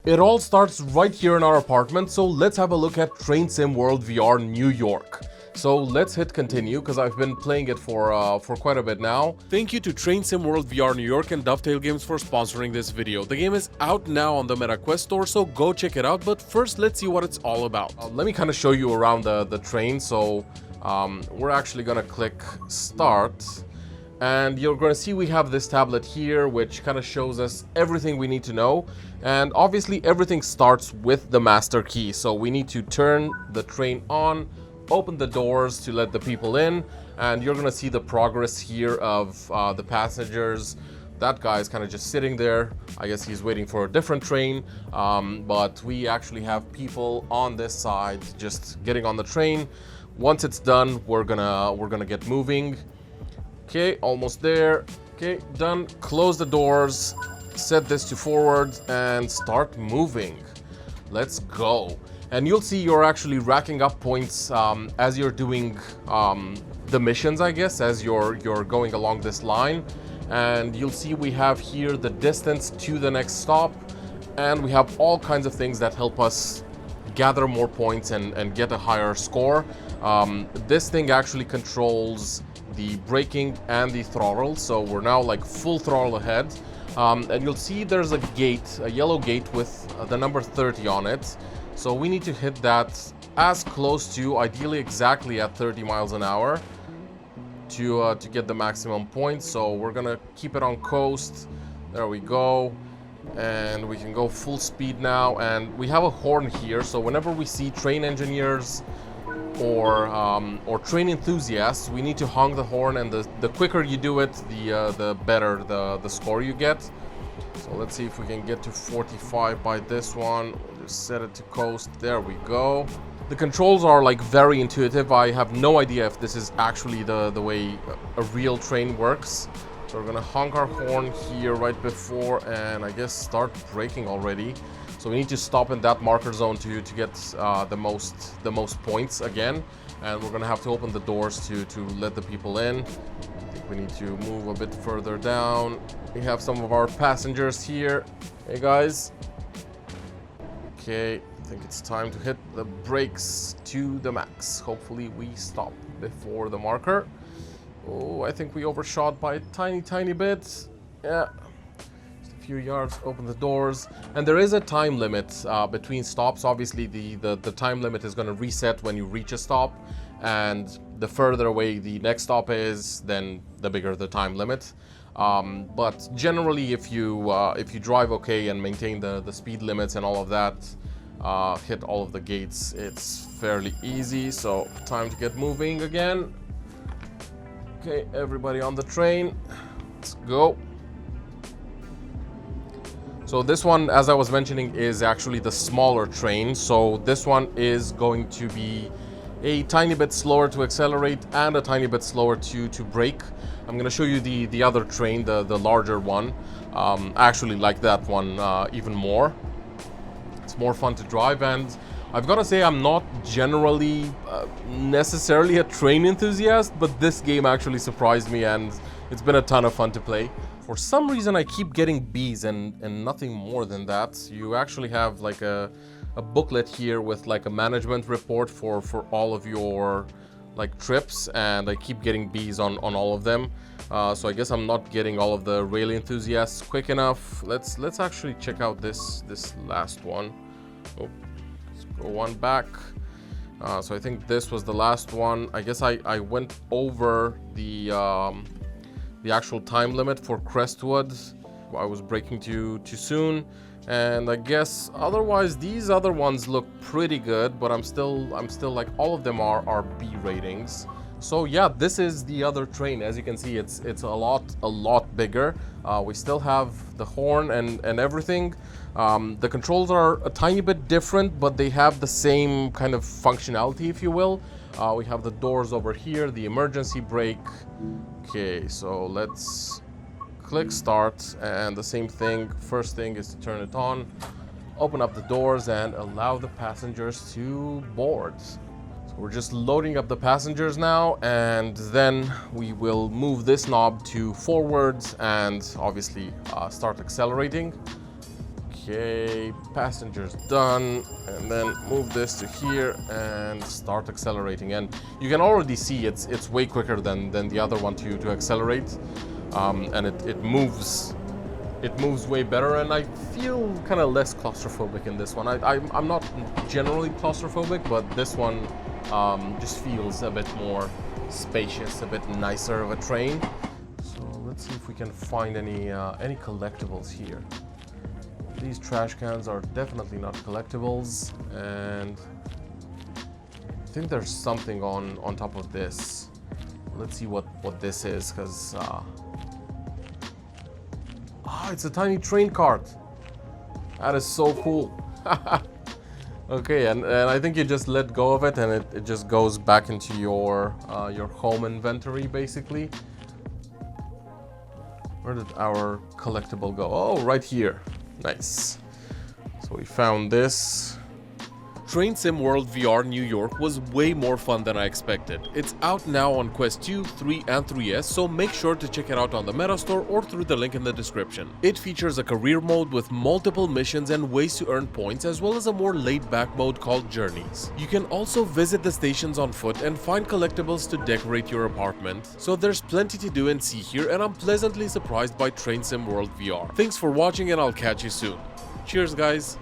It all starts right here in our apartment, so let's have a look at Train Sim World VR New York. So let's hit continue because I've been playing it for quite a bit now. Thank you to Train Sim World VR New York and Dovetail Games for sponsoring this video. The game is out now on the MetaQuest store, so go check it out. But first, let's see what it's all about. Let me kind of show you around the train. So we're actually gonna click start. And you're going to see we have this tablet here, which kind of shows us everything we need to know. And obviously everything starts with the master key. So we need to turn the train on, open the doors to let the people in. And you're going to see the progress here of the passengers. That guy is kind of just sitting there. I guess he's waiting for a different train. But we actually have people on this side just getting on the train. Once it's done, we're gonna get moving. Okay, almost there. Okay, done. Close the doors, set this to forward, and start moving. Let's go. And you'll see you're actually racking up points as you're doing the missions, I guess, as you're going along this line. And you'll see we have here the distance to the next stop, and we have all kinds of things that help us gather more points and get a higher score. This thing actually controls the braking and the throttle, so we're now like full throttle ahead. And you'll see there's a gate, a yellow gate with the number 30 on it. So we need to hit that as close to, ideally exactly at 30 miles an hour to get the maximum points. So we're gonna keep it on coast. There we go. And we can go full speed now. And we have a horn here, so whenever we see train engineers or train enthusiasts, we need to honk the horn, and the quicker you do it, the better the score you get. So let's see if we can get to 45 by this one. We'll just set it to coast. There we go. The controls are like very intuitive. I have no idea if this is actually the way a real train works. So we're gonna honk our horn here right before, and I guess start braking already. So we need to stop in that marker zone to get the most points again. And we're gonna have to open the doors to let the people in. I think we need to move a bit further down. We have some of our passengers here. Hey guys. Okay, I think it's time to hit the brakes to the max. Hopefully we stop before the marker. Oh, I think we overshot by a tiny bit. Yeah. Few yards, open the doors, and there is a time limit between stops. Obviously the time limit is going to reset when you reach a stop, and the further away the next stop is, then the bigger the time limit. But generally, if you drive okay and maintain the speed limits and all of that, hit all of the gates, it's fairly easy. So time to get moving again. Okay, everybody on the train, let's go. So this one, as I was mentioning, is actually the smaller train. So this one is going to be a tiny bit slower to accelerate and a tiny bit slower to brake. I'm going to show you the other train, the larger one. I actually like that one even more. It's more fun to drive, and I've got to say I'm not generally necessarily a train enthusiast, but this game actually surprised me, and it's been a ton of fun to play. For some reason, I keep getting B's and nothing more than that. You actually have like a booklet here with like a management report for all of your like trips, and I keep getting B's on all of them. So I guess I'm not getting all of the rail enthusiasts quick enough. Let's actually check out this last one. Oh, let's go one back. So I think this was the last one. I guess I went over the actual time limit for Crestwood. I was braking too soon, and I guess otherwise these other ones look pretty good, but I'm still like, all of them are B ratings. So yeah, this is the other train. As you can see, it's a lot bigger. We still have the horn and everything. The controls are a tiny bit different, but they have the same kind of functionality, if you will. We have the doors over here, the emergency brake. Okay, so let's click start, and the same thing. First thing is to turn it on, open up the doors, and allow the passengers to board. So we're just loading up the passengers now, and then we will move this knob to forwards and obviously start accelerating. Okay, passengers done, and then move this to here and start accelerating. And you can already see it's way quicker than the other one to accelerate, and it moves way better. And I feel kind of less claustrophobic in this one. I'm not generally claustrophobic, but this one just feels a bit more spacious, a bit nicer of a train. So let's see if we can find any collectibles here. These trash cans are definitely not collectibles, and I think there's something on top of this. Let's see what this is, because it's a tiny train cart. That is so cool. Okay, and I think you just let go of it, and it just goes back into your home inventory, basically. Where did our collectible go? Oh, right here. Nice. So we found this. Train Sim World VR New York was way more fun than I expected. It's out now on Quest 2, 3, and 3S, so make sure to check it out on the Meta Store or through the link in the description. It features a career mode with multiple missions and ways to earn points, as well as a more laid-back mode called Journeys. You can also visit the stations on foot and find collectibles to decorate your apartment, so there's plenty to do and see here, and I'm pleasantly surprised by Train Sim World VR. Thanks for watching, and I'll catch you soon. Cheers, guys!